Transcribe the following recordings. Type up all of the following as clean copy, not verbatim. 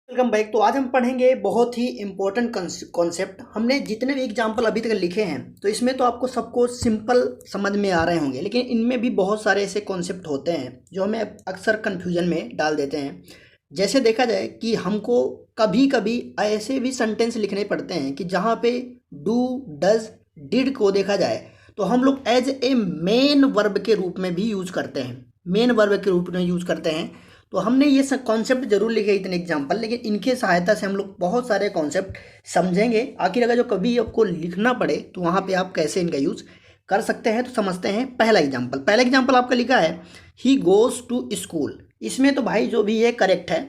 Welcome back. तो आज हम पढ़ेंगे बहुत ही इम्पोर्टेंट कॉन्सेप्ट। हमने जितने भी एग्जाम्पल अभी तक लिखे हैं तो इसमें तो आपको सबको सिंपल समझ में आ रहे होंगे, लेकिन इनमें भी बहुत सारे ऐसे कॉन्सेप्ट होते हैं जो हमें अक्सर कन्फ्यूजन में डाल देते हैं। जैसे देखा जाए कि हमको कभी कभी ऐसे भी सेंटेंस लिखने पड़ते हैं कि जहाँ पे डू डज डिड को देखा जाए तो हम लोग एज ए मेन वर्ब के रूप में भी यूज करते हैं, मेन वर्ब के रूप में यूज करते हैं। तो हमने ये सब कॉन्सेप्ट जरूर लिखे इतने एग्जाम्पल, लेकिन इनके सहायता से हम लोग बहुत सारे कॉन्सेप्ट समझेंगे। आखिर अगर जो कभी आपको लिखना पड़े तो वहाँ पे आप कैसे इनका यूज कर सकते हैं। तो समझते हैं पहला एग्जाम्पल आपका लिखा है ही गोज टू स्कूल। इसमें तो भाई जो भी ये करेक्ट है,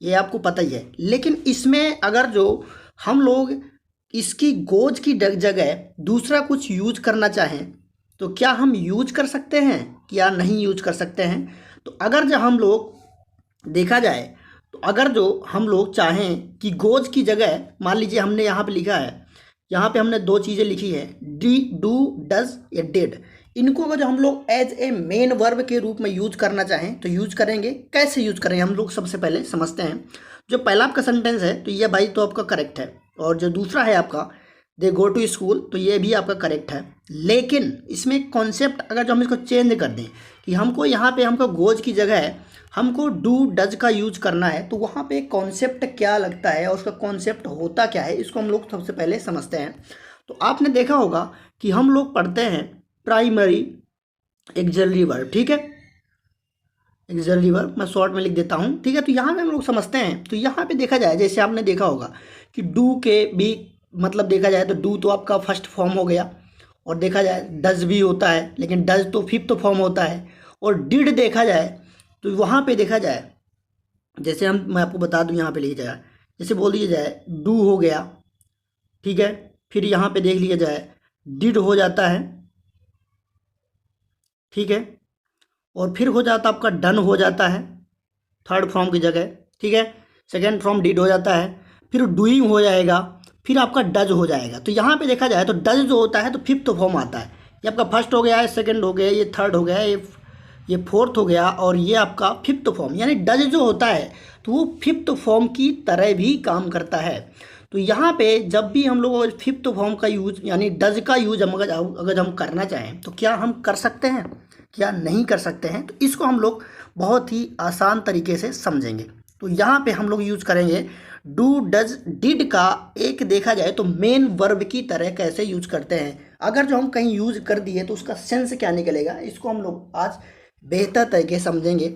ये आपको पता ही है, लेकिन इसमें अगर जो हम लोग इसकी गोज की जगह दूसरा कुछ यूज करना चाहें तो क्या हम यूज कर सकते हैं या नहीं यूज कर सकते हैं। तो अगर जब हम लोग देखा जाए तो अगर जो हम लोग चाहें कि गोज की जगह, मान लीजिए हमने यहाँ पे लिखा है, यहाँ पे हमने दो चीज़ें लिखी है, डी डू डज या डिड। इनको अगर जो हम लोग एज ए मेन वर्ब के रूप में यूज करना चाहें तो यूज करेंगे। कैसे यूज करेंगे हम लोग सबसे पहले समझते हैं। जो पहला आपका सेंटेंस है तो ये भाई तो आपका करेक्ट है, और जो दूसरा है आपका दे गो टू स्कूल तो ये भी आपका करेक्ट है। लेकिन इसमें कॉन्सेप्ट अगर जो हम इसको चेंज कर दें कि हमको यहाँ पे हमको गोज की जगह है हमको डू डज का यूज करना है, तो वहाँ पे कॉन्सेप्ट क्या लगता है और उसका कॉन्सेप्ट होता क्या है, इसको हम लोग सबसे पहले समझते हैं। तो आपने देखा होगा कि हम लोग पढ़ते हैं प्राइमरी एक्सिलरी वर्ब, ठीक है, एक्सिलरी वर्ब मैं शॉर्ट में लिख देता हूँ, ठीक है। तो यहाँ पे हम लोग समझते हैं। तो यहाँ पे देखा जाए, जैसे आपने देखा होगा कि डू के भी मतलब देखा जाए तो डू तो आपका फर्स्ट फॉर्म हो गया, और देखा जाए डज भी होता है, लेकिन डज तो फिफ्थ फॉर्म होता है। और डिड देखा जाए तो वहाँ पे देखा जाए, जैसे मैं आपको बता दूँ, यहाँ पे लिखा जाए, जैसे बोल दिया जाए डू हो गया, ठीक है, फिर यहाँ पे देख लिया जाए डिड हो जाता है, ठीक है, और फिर हो जाता आपका डन हो जाता है थर्ड फॉर्म की जगह, ठीक है, सेकेंड फॉर्म डिड हो जाता है, फिर डूइंग हो जाएगा, फिर आपका डज हो जाएगा। तो यहाँ पे देखा जाए तो डज जो होता है तो फिफ्थ फॉर्म आता है। ये आपका फर्स्ट हो गया है, सेकंड हो गया, ये थर्ड हो गया, ये फोर्थ हो गया, और ये आपका फिफ्थ फॉर्म, यानी डज जो होता है तो वो फिफ्थ फॉर्म की तरह भी काम करता है। तो यहाँ पे जब भी हम लोग फिफ्थ फॉर्म का यूज यानी डज का यूज अगर हम करना चाहें तो क्या हम कर सकते हैं, क्या नहीं कर सकते हैं, तो इसको हम लोग बहुत ही आसान तरीके से समझेंगे। तो यहाँ पे हम लोग यूज करेंगे डू डज डिड का एक देखा जाए तो मेन वर्ब की तरह कैसे यूज करते हैं। अगर जो हम कहीं यूज कर दिए तो उसका सेंस क्या निकलेगा, इसको हम लोग आज बेहतर तरीके से समझेंगे।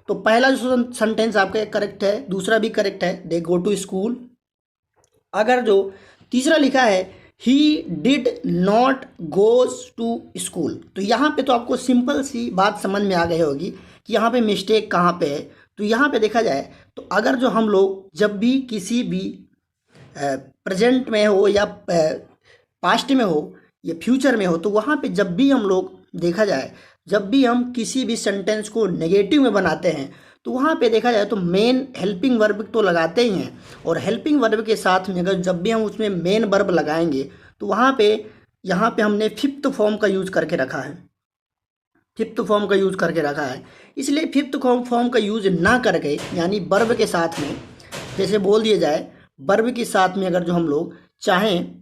तो पहला जो सेंटेंस आपका करेक्ट है, दूसरा भी करेक्ट है, दे गो टू स्कूल। अगर जो तीसरा लिखा है he did not goes to school, तो यहाँ पे तो आपको सिंपल सी बात समझ में आ गई होगी कि यहाँ पे मिस्टेक कहाँ पे है। तो यहाँ पे देखा जाए तो अगर जो हम लोग जब भी किसी भी प्रेजेंट में हो या पास्ट में हो या फ्यूचर में हो, तो वहाँ पे जब भी हम लोग देखा जाए, जब भी हम किसी भी सेंटेंस को नेगेटिव में बनाते हैं तो वहाँ पे देखा जाए तो मेन हेल्पिंग वर्ब तो लगाते ही हैं, और हेल्पिंग वर्ब के साथ में अगर जब भी हम उसमें मेन वर्ब लगाएंगे तो वहाँ पे यहाँ पे हमने फिफ्थ फॉर्म का यूज करके रखा है, फिफ्थ फॉर्म का यूज करके रखा है। इसलिए फिफ्थ फॉर्म का यूज ना करके, यानी वर्ब के साथ में जैसे बोल दिया जाए, वर्ब के साथ में अगर जो हम लोग चाहें,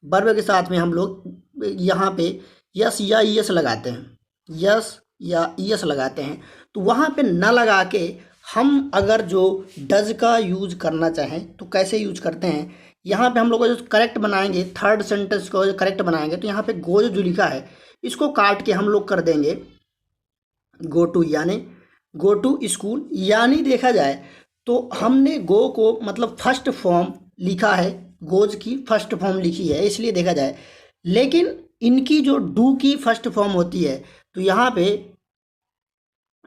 वर्ब के साथ में हम लोग यहाँ पे यस या यस लगाते हैं, यस या यस लगाते हैं, तो वहाँ पे ना लगा के हम अगर जो डज का यूज करना चाहें तो कैसे यूज करते हैं। यहाँ पे हम लोग जो करेक्ट बनाएंगे, थर्ड सेंटेंस को जो करेक्ट बनाएंगे, तो यहाँ पे गोज जो लिखा है इसको काट के हम लोग कर देंगे गो टू, यानी गो टू स्कूल। यानी देखा जाए तो हमने गो को मतलब फर्स्ट फॉर्म लिखा है, गोज की फर्स्ट फॉर्म लिखी है, इसलिए देखा जाए, लेकिन इनकी जो डू की फर्स्ट फॉर्म होती है, तो यहाँ पे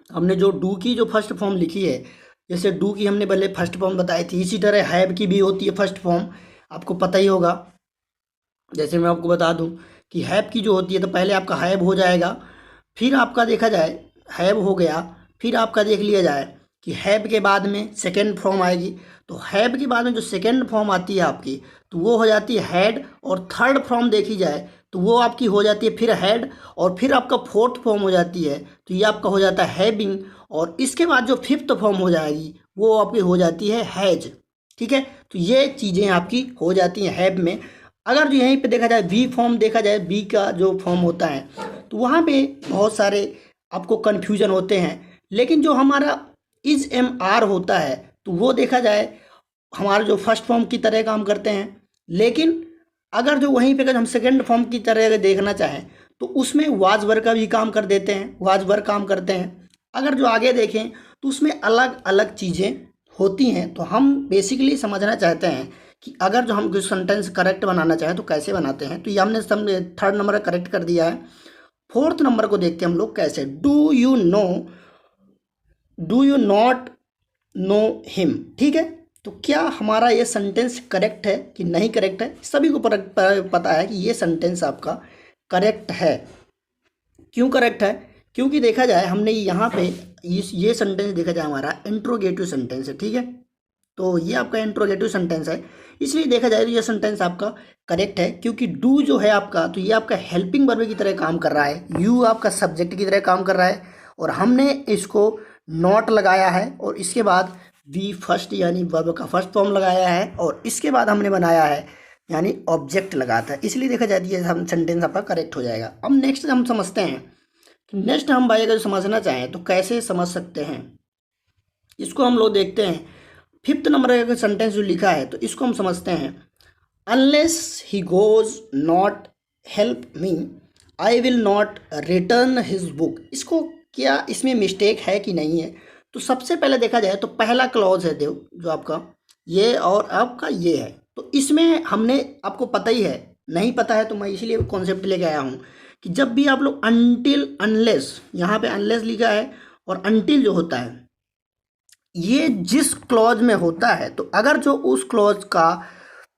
हमने जो डू की जो फर्स्ट फॉर्म लिखी है, जैसे डू की हमने पहले फर्स्ट फॉर्म बताई थी, इसी तरह हैव की भी होती है फर्स्ट फॉर्म, आपको पता ही होगा। जैसे मैं आपको बता दूं कि हैव की जो होती है तो पहले आपका हैव हो जाएगा, फिर आपका देखा जाए हैव हो गया, फिर आपका देख लिया जाए कि हैव के बाद में सेकेंड फॉर्म आएगी, तो हैव के बाद में जो सेकेंड फॉर्म आती है आपकी तो वो हो जाती है हैड, और थर्ड फॉर्म देखी जाए तो वो आपकी हो जाती है फिर हैड, और फिर आपका फोर्थ फॉर्म हो जाती है तो ये आपका हो जाता है हैविंग, और इसके बाद जो फिफ्थ फॉर्म हो जाएगी वो आपकी हो जाती है हैज। ठीक है, तो ये चीज़ें आपकी हो जाती हैं हैव में। अगर जो यहीं पे देखा जाए बी फॉर्म, देखा जाए बी का जो फॉर्म होता है तो वहाँ पे बहुत सारे आपको कन्फ्यूजन होते हैं, लेकिन जो हमारा इज एम आर होता है तो वो देखा जाए हमारा जो फर्स्ट फॉर्म की तरह काम करते हैं। लेकिन अगर जो वहीं पे अगर हम सेकेंड फॉर्म की तरह अगर देखना चाहें तो उसमें वाज वर्ग का भी काम कर देते हैं, वाज वर्ग काम करते हैं। अगर जो आगे देखें तो उसमें अलग अलग चीज़ें होती हैं। तो हम बेसिकली समझना चाहते हैं कि अगर जो हम कुछ सेंटेंस करेक्ट बनाना चाहें तो कैसे बनाते हैं। तो ये हमने थर्ड नंबर करेक्ट कर दिया है। फोर्थ नंबर को देखते हैं हम लोग कैसे। Do you not know him. ठीक है, तो क्या हमारा ये सेंटेंस करेक्ट है कि नहीं करेक्ट है? सभी को पता है कि ये सेंटेंस आपका करेक्ट है। क्यों करेक्ट है? क्योंकि देखा जाए हमने यहाँ पे ये सेंटेंस देखा जाए हमारा इंट्रोगेटिव सेंटेंस है। ठीक है, तो ये आपका इंट्रोगेटिव सेंटेंस है, इसलिए देखा जाए तो ये सेंटेंस आपका करेक्ट है। क्योंकि डू जो है आपका, तो ये आपका हेल्पिंग वर्ब की तरह काम कर रहा है, यू आपका सब्जेक्ट की तरह काम कर रहा है, और हमने इसको नॉट लगाया है और इसके बाद वी फर्स्ट यानी वर्ब का फर्स्ट फॉर्म लगाया है, और इसके बाद हमने बनाया है यानी ऑब्जेक्ट लगाता है। इसलिए देखा जाए ये हम सेंटेंस आपका करेक्ट हो जाएगा। अब नेक्स्ट हम समझते हैं। नेक्स्ट हम भाई अगर समझना चाहें तो कैसे समझ सकते हैं, इसको हम लोग देखते हैं। फिफ्थ नंबर का सेंटेंस जो लिखा है तो इसको हम समझते हैं। Unless he goes not help me I will not return his book. इसको क्या इसमें मिस्टेक है कि नहीं है? तो सबसे पहले देखा जाए तो पहला क्लॉज है देव जो आपका ये और आपका ये है, तो इसमें हमने आपको पता ही है, नहीं पता है तो मैं इसीलिए कॉन्सेप्ट लेके आया हूँ कि जब भी आप लोग अनटिल अनलेस, यहाँ पे अनलेस लिखा है और अनटिल जो होता है ये जिस क्लॉज में होता है, तो अगर जो उस क्लॉज का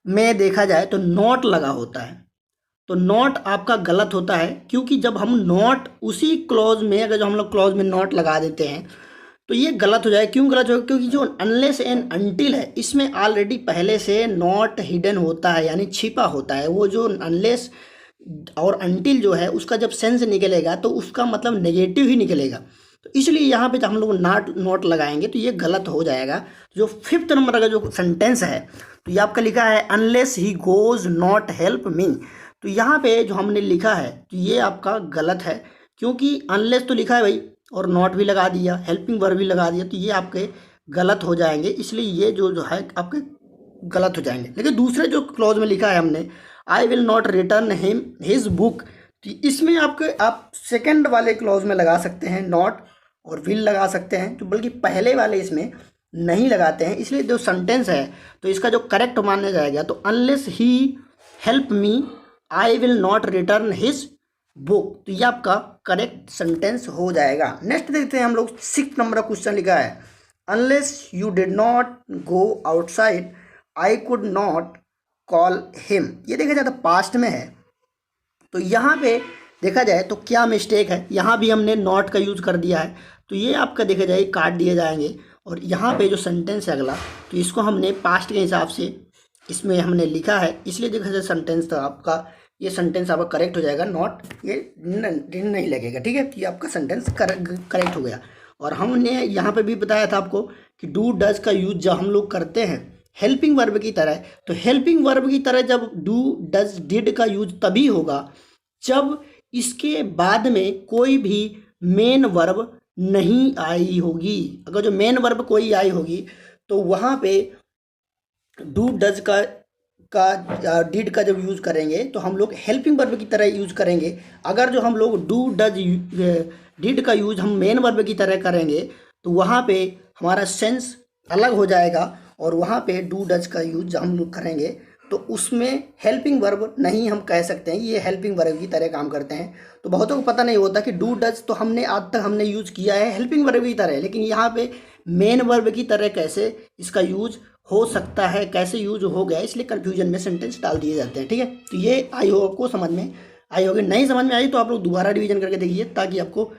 में देखा जाए तो नॉट लगा होता है तो नॉट आपका गलत होता है। क्योंकि जब हम नॉट उसी क्लॉज में, अगर जो हम लोग क्लॉज में नॉट लगा देते हैं तो ये गलत हो जाए। क्यों गलत होगा? क्योंकि जो अनलेस एंड अनटिल है इसमें ऑलरेडी पहले से नॉट हिडन होता है यानी छिपा होता है। वो जो अनलेस और अनटिल जो है उसका जब सेंस निकलेगा तो उसका मतलब नेगेटिव ही निकलेगा, तो इसलिए यहाँ पे जब हम लोग नॉट लगाएंगे तो ये गलत हो जाएगा। जो फिफ्थ नंबर का जो सेंटेंस है तो ये आपका लिखा है unless he goes not help me. तो यहाँ पे जो हमने लिखा है तो ये आपका गलत है, क्योंकि अनलेस तो लिखा है भाई और नॉट भी लगा दिया, हेल्पिंग वर्ब भी लगा दिया, तो ये आपके गलत हो जाएंगे। इसलिए ये जो है आपके गलत हो जाएंगे। लेकिन दूसरे जो क्लॉज में लिखा है हमने I will not return him his book, तो इसमें आप सेकंड वाले क्लॉज में लगा सकते हैं नॉट और विल लगा सकते हैं, तो बल्कि पहले वाले इसमें नहीं लगाते हैं। इसलिए जो सेंटेंस है तो इसका जो करेक्ट माना जाएगा तो unless he help me I will not return his book, तो ये आपका करेक्ट सेंटेंस हो जाएगा। नेक्स्ट देखते हैं हम लोग। सिक्स नंबर का क्वेश्चन लिखा है unless you did not go outside I could not call him. ये देखा जाए तो पास्ट में है, तो यहाँ पे देखा जाए तो क्या मिस्टेक है, यहाँ भी हमने नॉट का यूज़ कर दिया है, तो ये आपका देखा जाए काट दिए जाएंगे। और यहाँ पे जो सेंटेंस है अगला तो इसको हमने पास्ट के हिसाब से इसमें हमने लिखा है, इसलिए देखा जाए सेंटेंस तो आपका ये सेंटेंस आपका करेक्ट हो जाएगा, नॉट ये नहीं लगेगा। ठीक है, ये आपका सेंटेंस करेक्ट हो गया। और हमने यहाँ पे भी बताया था आपको कि डू डज का यूज जब हम लोग करते हैं हेल्पिंग वर्ब की तरह, तो हेल्पिंग वर्ब की तरह जब डू डज डिड का यूज तभी होगा जब इसके बाद में कोई भी मेन वर्ब नहीं आई होगी। अगर जो मेन वर्ब कोई आई होगी तो वहाँ पे डू डज का डिड का जब यूज़ करेंगे तो हम लोग हेल्पिंग वर्ब की तरह यूज़ करेंगे। अगर जो हम लोग डू डज डिड का यूज़ हम मेन वर्ब की तरह करेंगे तो वहाँ पे हमारा सेंस अलग हो जाएगा, और वहाँ पे डू डज का यूज़ हम लोग करेंगे तो उसमें हेल्पिंग वर्ब नहीं हम कह सकते हैं, ये हेल्पिंग वर्ब की तरह काम करते हैं। तो बहुतों को पता नहीं होता कि डू डज तो हमने आज तक हमने यूज़ किया है हेल्पिंग वर्ब की तरह, लेकिन यहाँ पे मेन वर्ब की तरह कैसे इसका यूज़ हो सकता है, कैसे यूज हो गया, इसलिए कन्फ्यूजन में सेंटेंस डाल दिए जाते हैं। ठीक है, तो ये आई होप आपको समझ में आई होगी। नहीं समझ में आई तो आप लोग दोबारा रिवीजन करके देखिए ताकि आपको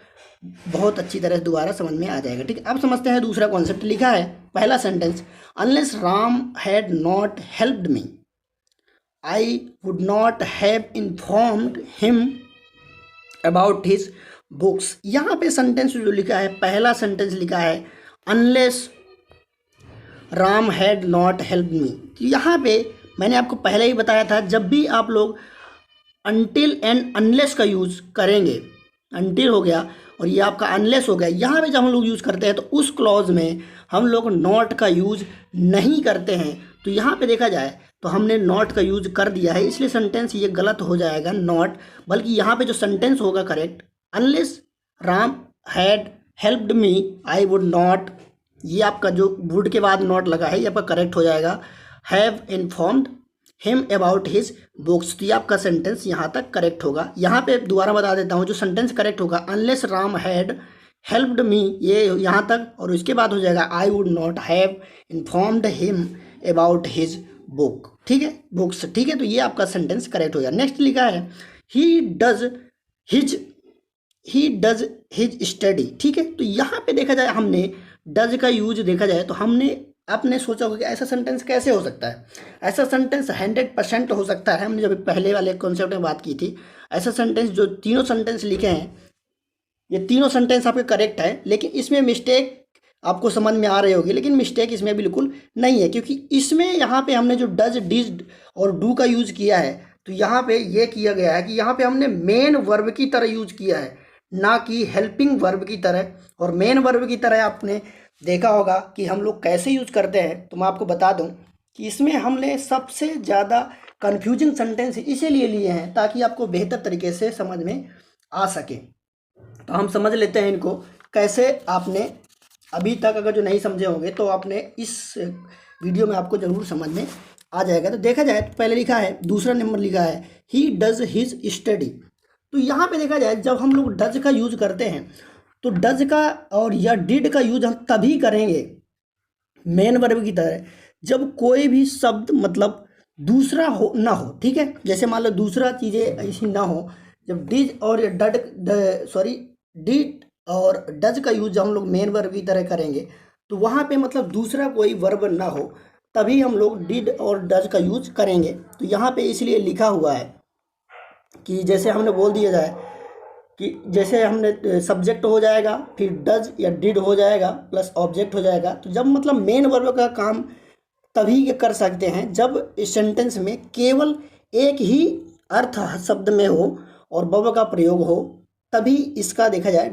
बहुत अच्छी तरह से दोबारा समझ में आ जाएगा। ठीक है, अब समझते हैं दूसरा कॉन्सेप्ट। लिखा है पहला sentence unless Ram had not helped me I would not have informed him about his books. यहाँ पे सेंटेंस जो लिखा है पहला सेंटेंस लिखा है unless Ram had not help me. तो यहाँ पे मैंने आपको पहले ही बताया था, जब भी आप लोग अनटिल एंड अनलेस का यूज़ करेंगे, अनटिल हो गया और ये आपका अनलेस हो गया, यहाँ पे जब हम लोग यूज़ करते हैं तो उस क्लॉज में हम लोग नॉट का यूज़ नहीं करते हैं। तो यहाँ पे देखा जाए तो हमने नॉट का यूज़ कर दिया है, इसलिए सेंटेंस ये गलत हो जाएगा नॉट, बल्कि यहाँ पे जो सेंटेंस होगा correct, unless Ram had helped me I would not, ये आपका जो वुड के बाद नॉट लगा है ये आपका करेक्ट हो जाएगा। Have informed him about his books, तो ये आपका सेंटेंस यहाँ तक करेक्ट होगा। यहाँ पे दोबारा बता देता हूँ, जो सेंटेंस करेक्ट होगा unless Ram had helped me, ये यहाँ तक, और इसके बाद हो जाएगा I would not have informed him about his book, ठीक है, बुक्स, ठीक है। तो ये आपका सेंटेंस करेक्ट हो गया। नेक्स्ट लिखा है ही डज हिज स्टडी, ठीक है। तो यहाँ पे देखा जाए हमने डज का यूज देखा जाए तो हमने आपने सोचा होगा कि ऐसा सेंटेंस कैसे हो सकता है। ऐसा सेंटेंस 100% हो सकता है। हमने जब पहले वाले कॉन्सेप्ट में बात की थी, ऐसा सेंटेंस जो तीनों सेंटेंस लिखे हैं, ये तीनों सेंटेंस आपके करेक्ट है, लेकिन इसमें मिस्टेक आपको समझ में आ रही होगी, लेकिन मिस्टेक इसमें बिल्कुल नहीं है, क्योंकि इसमें यहाँ पे हमने जो डज, डिड और डू का यूज़ किया है, तो यहाँ पे ये किया गया है कि यहाँ पे हमने मेन वर्ब की तरह यूज किया है, ना कि हेल्पिंग वर्ब की तरह। और मेन वर्ब की तरह आपने देखा होगा कि हम लोग कैसे यूज करते हैं, तो मैं आपको बता दूं कि इसमें हमने सबसे ज़्यादा कन्फ्यूजिंग सेंटेंस इसीलिए लिए हैं ताकि आपको बेहतर तरीके से समझ में आ सके। तो हम समझ लेते हैं इनको कैसे। आपने अभी तक अगर जो नहीं समझे होंगे तो आपने इस वीडियो में आपको ज़रूर समझ में आ जाएगा। तो देखा जाए तो पहले लिखा है, दूसरा नंबर लिखा है ही डज हिज स्टडी। तो यहाँ पे देखा जाए जब हम लोग डज का यूज करते हैं तो डज का और या डिड का यूज हम तभी करेंगे मेन वर्ब की तरह जब कोई भी शब्द मतलब दूसरा हो ना हो, ठीक है। जैसे मान लो दूसरा चीज़ें ऐसी ना हो, जब डिज और डिड और डज का यूज जब हम लोग मेन वर्ब की तरह करेंगे तो वहाँ पे मतलब दूसरा कोई वर्ब ना हो, तभी हम लोग डिड और डज का यूज करेंगे। तो यहाँ पे इसलिए लिखा हुआ है कि जैसे हमने बोल दिया जाए कि जैसे हमने सब्जेक्ट हो जाएगा, फिर डज या डिड हो जाएगा प्लस ऑब्जेक्ट हो जाएगा। तो जब मतलब मेन वर्ब का काम तभी कर सकते हैं जब इस सेंटेंस में केवल एक ही अर्थ शब्द में हो और वर्ब का प्रयोग हो, तभी इसका देखा जाए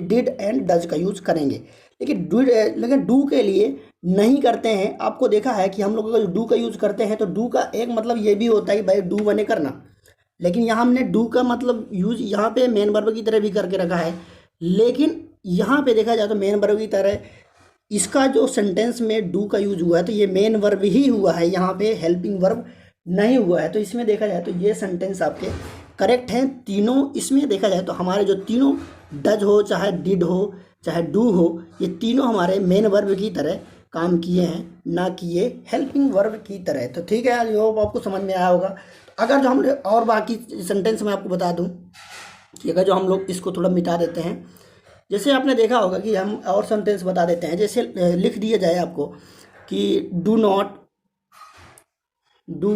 डिड एंड डज का यूज करेंगे। लेकिन डू के लिए नहीं करते हैं। आपको देखा है कि हम लोग अगर डू का यूज करते हैं तो डू का एक मतलब ये भी होता है कि भाई डू बने करना, लेकिन यहाँ हमने डू का मतलब यूज यहाँ पे मेन वर्ब की तरह भी करके रखा है। लेकिन यहाँ पे देखा जाए तो मेन वर्ब की तरह इसका जो सेंटेंस में डू का यूज हुआ है तो ये मेन वर्ब ही हुआ है, यहाँ पे हेल्पिंग वर्ब नहीं हुआ है। तो इसमें देखा जाए तो ये सेंटेंस आपके करेक्ट हैं तीनों। इसमें देखा जाए तो हमारे जो तीनों डज हो, चाहे डिड हो, चाहे डू हो, ये तीनों हमारे मेन वर्ब की तरह काम किए हैं, ना कि ये हेल्पिंग वर्ब की तरह। तो ठीक है, आई होप आपको समझ में आया होगा। अगर जो हम और बाकी सेंटेंस में आपको बता दूं कि अगर जो हम लोग इसको थोड़ा मिटा देते हैं, जैसे आपने देखा होगा कि हम और सेंटेंस बता देते हैं। जैसे लिख दिया जाए आपको कि डू नॉट डू,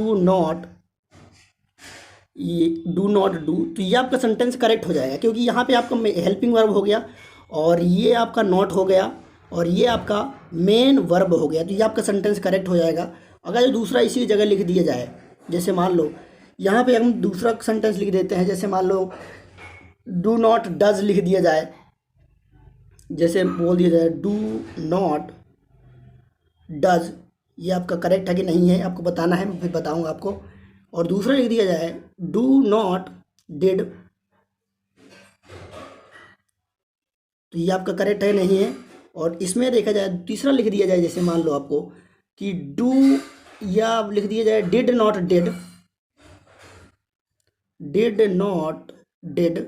तो ये आपका सेंटेंस करेक्ट हो जाएगा, क्योंकि यहाँ पे आपका हेल्पिंग वर्ब हो गया और ये आपका नॉट हो गया और ये आपका मेन वर्ब हो गया। तो ये आपका सेंटेंस करेक्ट हो जाएगा। अगर दूसरा इसी जगह लिख दिया जाए, जैसे मान लो यहाँ पे हम दूसरा सेंटेंस लिख देते हैं, जैसे मान लो डू नॉट डज लिख दिया जाए, जैसे बोल दिया जाए डू नॉट डज, ये आपका करेक्ट है कि नहीं है आपको बताना है, मैं फिर बताऊंगा आपको। और दूसरा लिख दिया जाए डू नॉट डिड, तो ये आपका करेक्ट है नहीं है। और इसमें देखा जाए तीसरा लिख दिया जाए, जैसे मान लो आपको कि डू या लिख दिया जाए डिड नॉट डिड,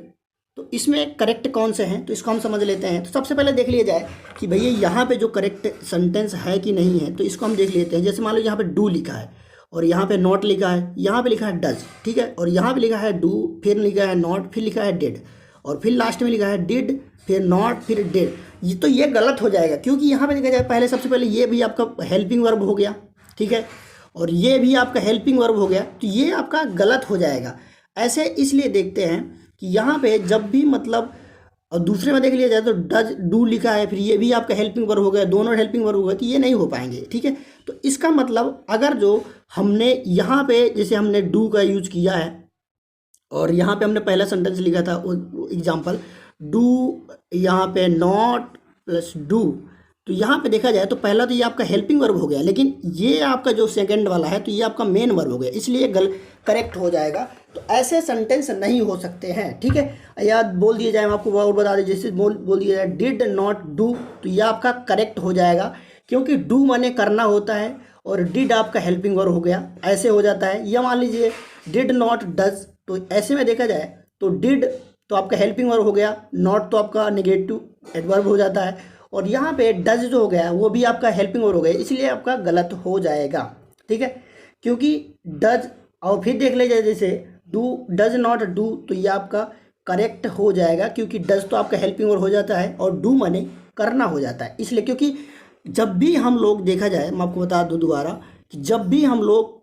तो इसमें करेक्ट कौन से हैं तो इसको हम समझ लेते हैं। तो सबसे पहले देख लिया जाए कि भैया यहाँ पे जो करेक्ट सेंटेंस है कि नहीं है, तो इसको हम देख लेते हैं। जैसे मान लो यहाँ पे डू लिखा है और यहाँ पे नॉट लिखा है, यहाँ पे लिखा है डज, ठीक है, और यहाँ पे लिखा है डू, फिर लिखा है नॉट, फिर लिखा है डिड, और फिर लास्ट में लिखा है डिड, फिर नॉट, फिर डिड। ये तो ये गलत हो जाएगा, क्योंकि यहाँ पे देखा जाए पहले सबसे पहले ये भी आपका हेल्पिंग वर्ब हो गया, ठीक है, और ये भी आपका हेल्पिंग वर्ब हो गया, तो ये आपका गलत हो जाएगा। ऐसे इसलिए देखते हैं कि यहाँ पे जब भी मतलब और दूसरे में देख लिया जाए तो डज डू लिखा है, फिर ये भी आपका हेल्पिंग वर्ब हो गया, दोनों हेल्पिंग वर्ब हो गए, तो ये नहीं हो पाएंगे, ठीक है। तो इसका मतलब अगर जो हमने यहाँ पे जैसे हमने डू का यूज किया है और यहाँ पे हमने पहला सेंटेंस लिखा था एग्जाम्पल डू, यहाँ पे नॉट प्लस डू, तो यहाँ पे देखा जाए तो पहला तो ये आपका हेल्पिंग वर्ब हो गया, लेकिन ये आपका जो सेकंड वाला है तो ये आपका मेन वर्ब हो गया, इसलिए करेक्ट हो जाएगा। तो ऐसे सेंटेंस नहीं हो सकते हैं, ठीक है। या बोल दिया जाए, हम आपको और बता दें, जैसे बोल दिया जाए डिड नॉट डू, तो ये आपका करेक्ट हो जाएगा, क्योंकि डू माने करना होता है और डिड आपका हेल्पिंग वर्ब हो गया, ऐसे हो जाता है। या मान लीजिए डिड नॉट डज, तो ऐसे में देखा जाए तो डिड तो आपका हेल्पिंग वर्ब हो गया, नॉट तो आपका नेगेटिव एडवर्ब हो जाता है, और यहाँ पे डज जो हो गया वो भी आपका हेल्पिंग वर्ब हो गया, इसलिए आपका गलत हो जाएगा, ठीक है। क्योंकि डज और फिर देख लीजिए जैसे डू डज नॉट डू, तो ये आपका करेक्ट हो जाएगा, क्योंकि डज तो आपका हेल्पिंग वर्ब हो जाता है और डू माने करना हो जाता है, इसलिए। क्योंकि जब भी हम लोग देखा जाए, मैं आपको बता दूं दोबारा, कि जब भी हम लोग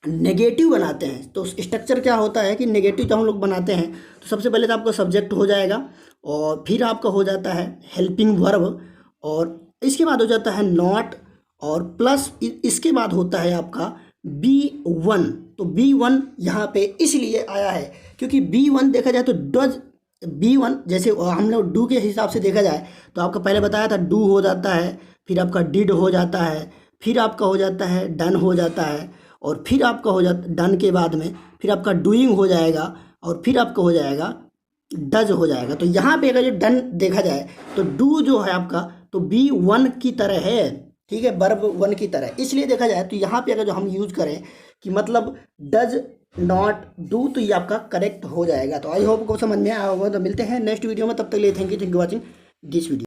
नेगेटिव बनाते हैं तो स्ट्रक्चर क्या होता है कि नेगेटिव जब हम लोग बनाते हैं तो सबसे पहले तो आपका सब्जेक्ट हो जाएगा, और फिर आपका हो जाता है हेल्पिंग वर्ब, और इसके बाद हो जाता है नॉट, और प्लस इसके बाद होता है आपका B1। तो B1 यहाँ पे इसलिए आया है क्योंकि B1 देखा जाए तो डज B1 जैसे हम लोग डू के हिसाब से देखा जाए तो आपका पहले बताया था डू हो जाता है, फिर आपका डिड हो जाता है, फिर आपका हो जाता है डन हो जाता है, और फिर आपका हो जाता डन के बाद में फिर आपका डूइंग हो जाएगा, और फिर आपका हो जाएगा डज हो जाएगा। तो यहाँ पे अगर जो डन देखा जाए तो डू जो है आपका तो B1 की तरह है, ठीक है, वर्ब 1 की तरह, इसलिए देखा जाए तो यहाँ पे अगर जो हम यूज करें कि मतलब डज नॉट डू, तो ये आपका करेक्ट हो जाएगा। तो आई होप को समझ में आया होगा। तो मिलते हैं नेक्स्ट वीडियो में, तब तक के लिए thank you watching this video.